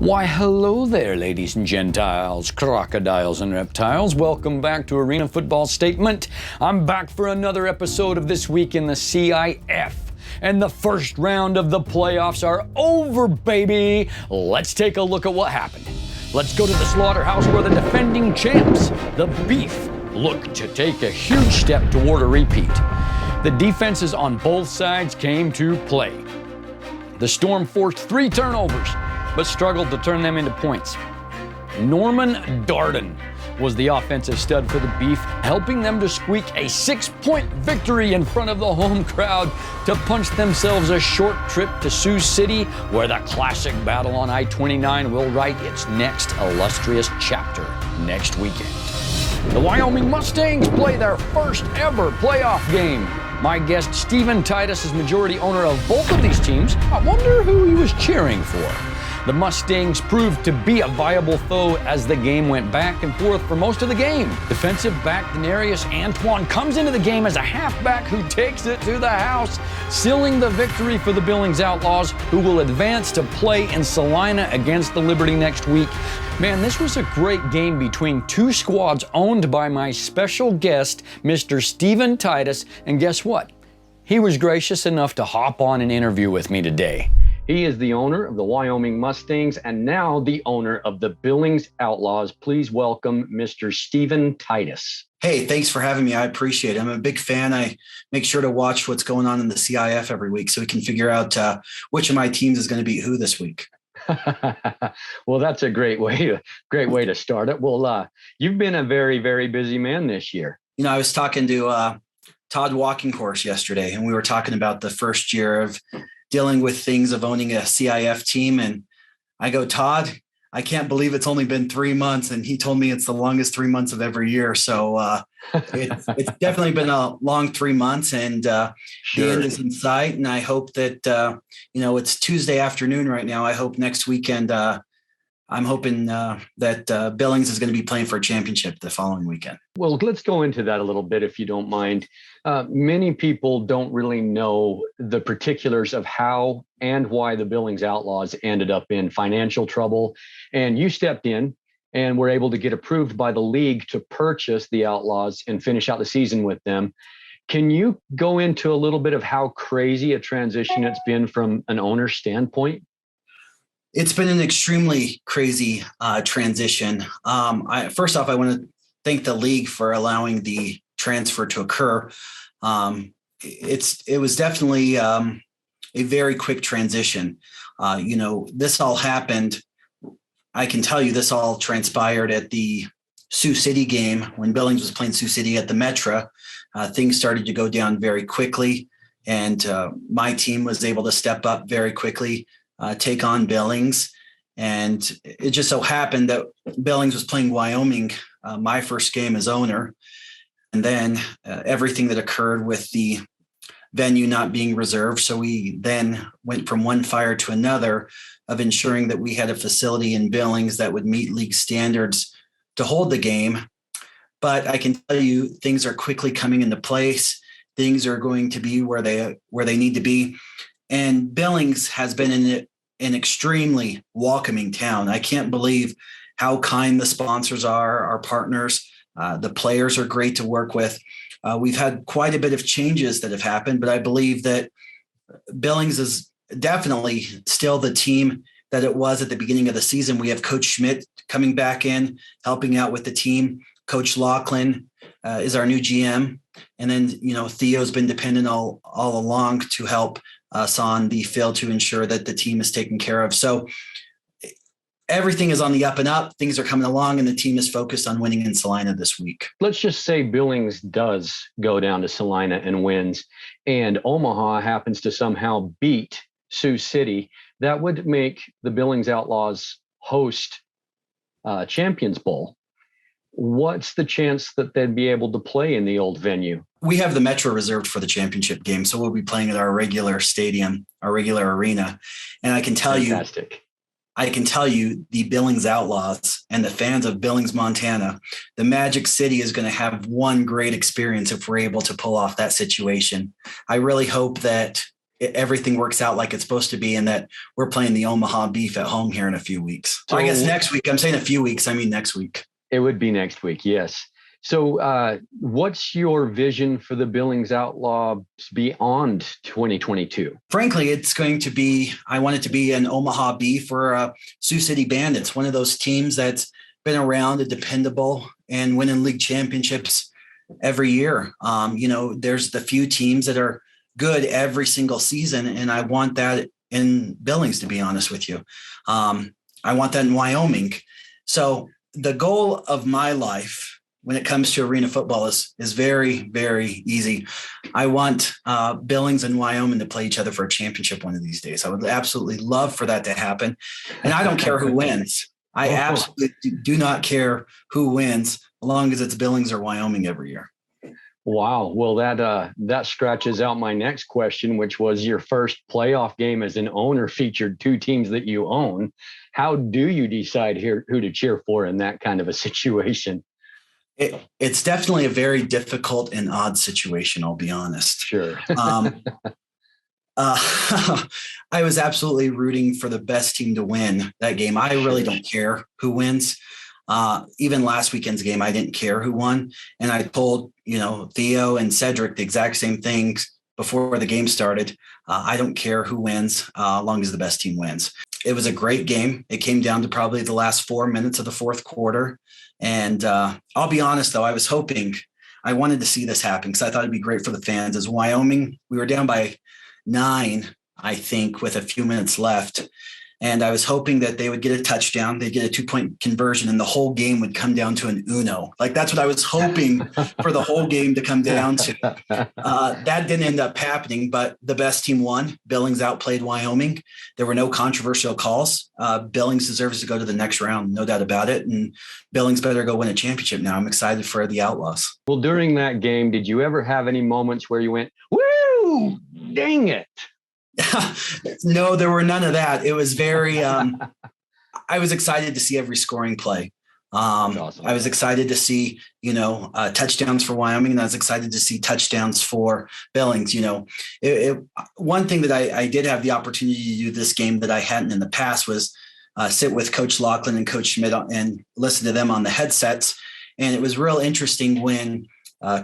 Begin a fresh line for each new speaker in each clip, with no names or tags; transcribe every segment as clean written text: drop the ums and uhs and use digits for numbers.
Why, hello there, ladies and gentiles, crocodiles and reptiles. Welcome back to Arena Football Statement. I'm back for another episode of This Week in the CIF. And the first round of the playoffs are over, baby. Let's take a look at what happened. Let's go to the slaughterhouse where the defending champs, the Beef, look to take a huge step toward a repeat. The defenses on both sides came to play. The Storm forced 3 turnovers, but struggled to turn them into points. Norman Darden was the offensive stud for the Beef, helping them to squeak a 6-point victory in front of the home crowd to punch themselves a short trip to Sioux City, where the classic battle on I-29 will write its next illustrious chapter next weekend. The Wyoming Mustangs play their first ever playoff game. My guest, Steven Titus, is majority owner of both of these teams. I wonder who he was cheering for. The Mustangs proved to be a viable foe as the game went back and forth for most of the game. Defensive back Denarius Antoine comes into the game as a halfback who takes it to the house, sealing the victory for the Billings Outlaws, who will advance to play in Salina against the Liberty next week. Man, this was a great game between 2 squads owned by my special guest, Mr. Steven Titus, and guess what? He was gracious enough to hop on an interview with me today. He is the owner of the Wyoming Mustangs and now the owner of the Billings Outlaws. Please welcome Mr. Steven Titus.
Hey, thanks for having me. I appreciate it. I'm a big fan. I make sure to watch what's going on in the CIF every week so we can figure out which of my teams is going to beat who this week.
Well, that's a great way to start it. Well, you've been a very, very busy man this year.
You know, I was talking to Todd Walkinghorse yesterday, and we were talking about the first year of dealing with things of owning a CIF team. And I go, Todd, I can't believe it's only been 3 months. And he told me it's the longest 3 months of every year. So it's definitely been a long 3 mons, and
Sure.
The end is in sight. And I hope that, it's Tuesday afternoon right now. I hope next weekend, I'm hoping that Billings is going to be playing for a championship the following weekend.
Well, let's go into that a little bit, if you don't mind. Many people don't really know the particulars of how and why the Billings Outlaws ended up in financial trouble. And you stepped in and were able to get approved by the league to purchase the Outlaws and finish out the season with them. Can you go into a little bit of how crazy a transition it's been from an owner's standpoint?
It's been an extremely crazy transition. First off, I want to thank the league for allowing the transfer to occur. It was definitely a very quick transition. This all happened. I can tell you this all transpired at the Sioux City game when Billings was playing Sioux City at the Metra. Things started to go down very quickly, and my team was able to step up very quickly, take on Billings. And it just so happened that Billings was playing Wyoming, my first game as owner. And then everything that occurred with the venue not being reserved. So we then went from one fire to another of ensuring that we had a facility in Billings that would meet league standards to hold the game. But I can tell you things are quickly coming into place. Things are going to be where they need to be. And Billings has been an extremely welcoming town. I can't believe how kind the sponsors are, our partners. The players are great to work with. We've had quite a bit of changes that have happened, but I believe that Billings is definitely still the team that it was at the beginning of the season. We have Coach Schmidt coming back in, helping out with the team. Coach Laughlin is our new GM. And then, Theo's been dependent all along to help us on the field to ensure that the team is taken care of. So everything is on the up and up. Things are coming along, and the team is focused on winning in Salina this week.
Let's just say Billings does go down to Salina and wins, and Omaha happens to somehow beat Sioux City. That would make the Billings Outlaws host Champions Bowl. What's the chance that they'd be able to play in the old venue?
We have the Metro reserved for the championship game, so we'll be playing at our regular stadium, our regular arena. And I can tell you, the Billings Outlaws and the fans of Billings, Montana, the Magic City is going to have one great experience if we're able to pull off that situation. I really hope that everything works out like it's supposed to be, and that we're playing the Omaha Beef at home here in a few weeks. So I guess next week. I'm saying a few weeks. I mean next week.
It would be next week, yes. So what's your vision for the Billings Outlaws beyond 2022?
Frankly, I want it to be an Omaha Beef or a Sioux City Bandits, one of those teams that's been around and dependable and winning league championships every year. There's the few teams that are good every single season, and I want that in Billings, to be honest with you. I want that in Wyoming. So the goal of my life when it comes to arena football is very, very easy. I want Billings and Wyoming to play each other for a championship one of these days. I would absolutely love for that to happen. And I don't care who wins. I absolutely do not care who wins, as long as it's Billings or Wyoming every year.
Wow. Well, that scratches out my next question, which was your first playoff game as an owner featured two teams that you own. How do you decide who to cheer for in that kind of a situation?
It's definitely a very difficult and odd situation, I'll be honest.
Sure.
I was absolutely rooting for the best team to win that game. I really don't care who wins. Even last weekend's game, I didn't care who won. And I told, Theo and Cedric the exact same things before the game started. I don't care who wins, as long as the best team wins. It was a great game. It came down to probably the last 4 minutes of the fourth quarter. And I'll be honest, though, I wanted to see this happen because I thought it'd be great for the fans. As Wyoming, we were down by 9, I think, with a few minutes left. And I was hoping that they would get a touchdown. They'd get a 2-point conversion and the whole game would come down to an Uno. Like, that's what I was hoping for the whole game to come down to. That didn't end up happening, but the best team won. Billings outplayed Wyoming. There were no controversial calls. Billings deserves to go to the next round, no doubt about it. And Billings better go win a championship now. I'm excited for the Outlaws.
Well, during that game, did you ever have any moments where you went, woo, dang it?
No, there were none of that. It was very, I was excited to see every scoring play. Awesome. I was excited to see, touchdowns for Wyoming, and I was excited to see touchdowns for Billings. One thing that I did have the opportunity to do this game that I hadn't in the past was sit with Coach Laughlin and Coach Schmidt and listen to them on the headsets. And it was real interesting when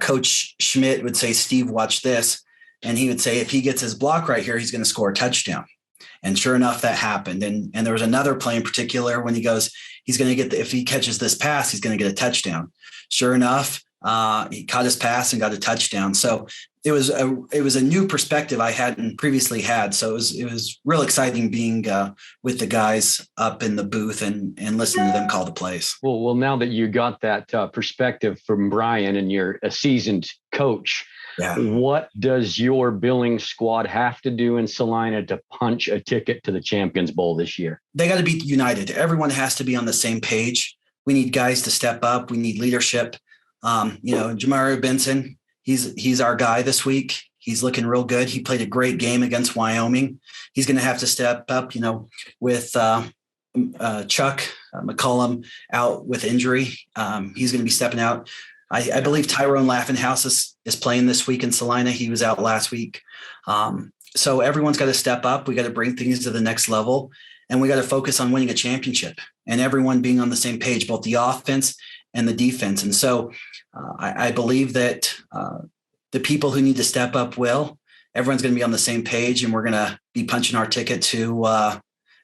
Coach Schmidt would say, "Steve, watch this." And he would say, if he gets his block right here, he's going to score a touchdown. And sure enough, that happened. And there was another play in particular when he goes, he's going to get if he catches this pass, he's going to get a touchdown. Sure enough, he caught his pass and got a touchdown. So it was a new perspective I hadn't previously had. So it was real exciting being with the guys up in the booth and listening to them call the plays.
Well, now that you got that perspective from Brian and you're a seasoned coach, yeah. What does your Billings squad have to do in Salina to punch a ticket to the Champions Bowl this year?
They got to be united. Everyone has to be on the same page. We need guys to step up. We need leadership. Jamario Benson, he's our guy this week. He's looking real good. He played a great game against Wyoming. He's going to have to step up, with Chuck McCullum out with injury. He's going to be stepping out. I believe Tyrone Laffenhaus is playing this week in Salina. He was out last week. So everyone's got to step up. We got to bring things to the next level, and we got to focus on winning a championship and everyone being on the same page, both the offense and the defense. And so I believe that the people who need to step up will. Everyone's going to be on the same page, and we're going to be punching our ticket to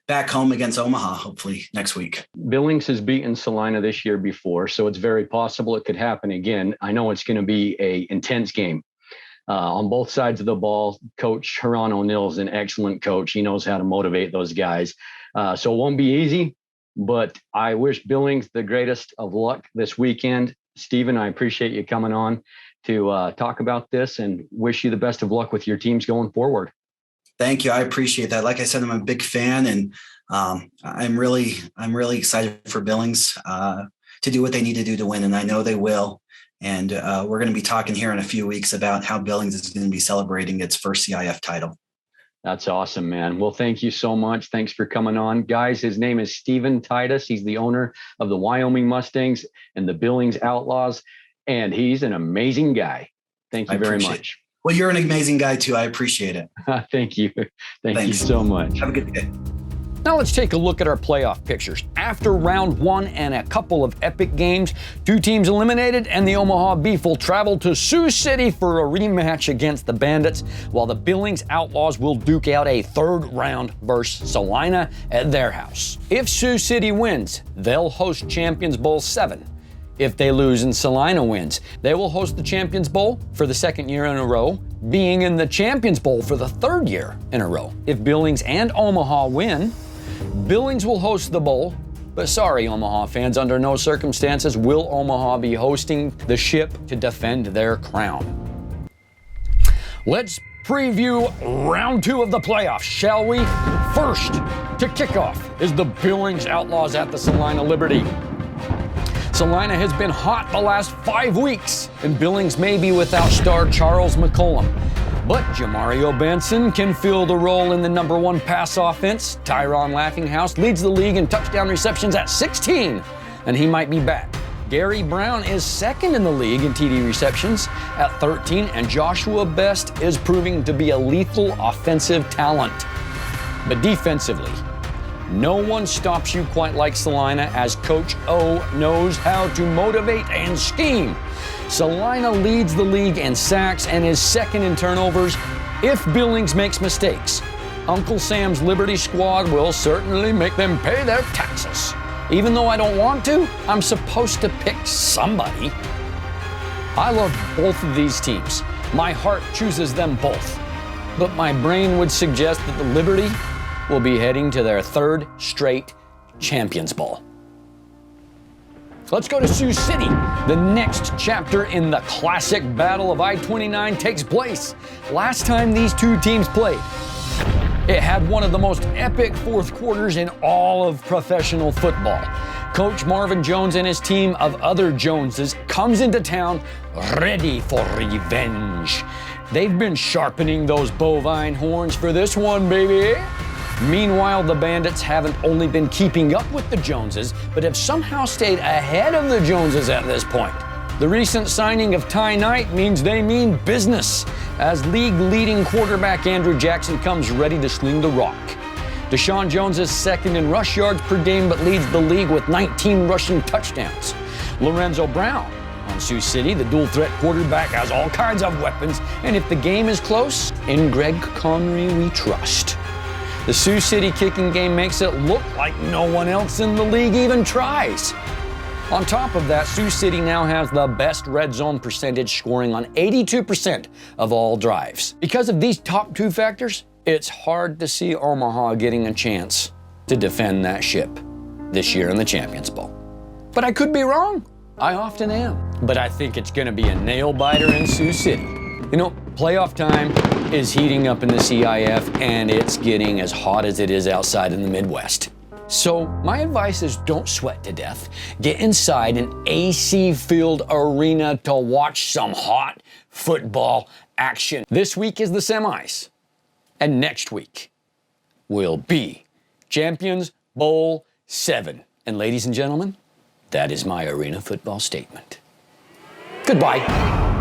back home against Omaha, hopefully next week.
Billings has beaten Salina this year before, so it's very possible it could happen again. I know it's going to be an intense game on both sides of the ball. Coach Huron O'Neill is an excellent coach. He knows how to motivate those guys. So it won't be easy, but I wish Billings the greatest of luck this weekend. Steven, I appreciate you coming on to talk about this and wish you the best of luck with your teams going forward.
Thank you. I appreciate that. Like I said, I'm a big fan, and I'm really excited for Billings to do what they need to do to win, and I know they will. And we're going to be talking here in a few weeks about how Billings is going to be celebrating its first CIF title.
That's awesome, man. Well, thank you so much. Thanks for coming on. Guys, his name is Steven Titus. He's the owner of the Wyoming Mustangs and the Billings Outlaws, and he's an amazing guy. Thank you very much.
Well, you're an amazing guy too. I appreciate it.
Thank you. Thank you
Thanks.
so much.
Have a good day.
Now let's take a look at our playoff pictures. After round one and a couple of epic games, 2 teams eliminated, and the Omaha Beef will travel to Sioux City for a rematch against the Bandits, while the Billings Outlaws will duke out a third round versus Salina at their house. If Sioux City wins, they'll host Champions Bowl 7. If they lose and Salina wins, they will host the Champions Bowl for the second year in a row, being in the Champions Bowl for the third year in a row. If Billings and Omaha win, Billings will host the bowl, but sorry, Omaha fans, under no circumstances will Omaha be hosting the ship to defend their crown. Let's preview round 2 of the playoffs, shall we? First, to kick off, is the Billings Outlaws at the Salina Liberty. Salina has been hot the last 5 weeks, and Billings may be without star Charles McCollum. But Jamario Benson can fill the role in the number 1 pass offense. Tyron Laughinghouse leads the league in touchdown receptions at 16, and he might be back. Gary Brown is second in the league in TD receptions at 13, and Joshua Best is proving to be a lethal offensive talent. But defensively, no one stops you quite like Salina, as Coach O knows how to motivate and scheme. Salina leads the league in sacks and is second in turnovers if Billings makes mistakes. Uncle Sam's Liberty squad will certainly make them pay their taxes. Even though I don't want to, I'm supposed to pick somebody. I love both of these teams. My heart chooses them both. But my brain would suggest that the Liberty will be heading to their 3rd straight Champions Bowl. Let's go to Sioux City. The next chapter in the classic Battle of I-29 takes place. Last time these 2 teams played, it had one of the most epic fourth quarters in all of professional football. Coach Marvin Jones and his team of other Joneses comes into town ready for revenge. They've been sharpening those bovine horns for this one, baby. Meanwhile, the Bandits haven't only been keeping up with the Joneses, but have somehow stayed ahead of the Joneses at this point. The recent signing of Ty Knight means they mean business, as league-leading quarterback Andrew Jackson comes ready to sling the rock. Deshaun Jones is second in rush yards per game, but leads the league with 19 rushing touchdowns. Lorenzo Brown on Sioux City, the dual-threat quarterback, has all kinds of weapons, and if the game is close, in Greg Connery we trust. The Sioux City kicking game makes it look like no one else in the league even tries. On top of that, Sioux City now has the best red zone percentage, scoring on 82% of all drives. Because of these top 2 factors, it's hard to see Omaha getting a chance to defend that ship this year in the Champions Bowl. But I could be wrong. I often am. But I think it's gonna be a nail-biter in Sioux City. You know, playoff time is heating up in the CIF, and it's getting as hot as it is outside in the Midwest. So my advice is don't sweat to death. Get inside an AC-filled arena to watch some hot football action. This week is the semis, and next week will be Champions Bowl 7. And ladies and gentlemen, that is my arena football statement. Goodbye.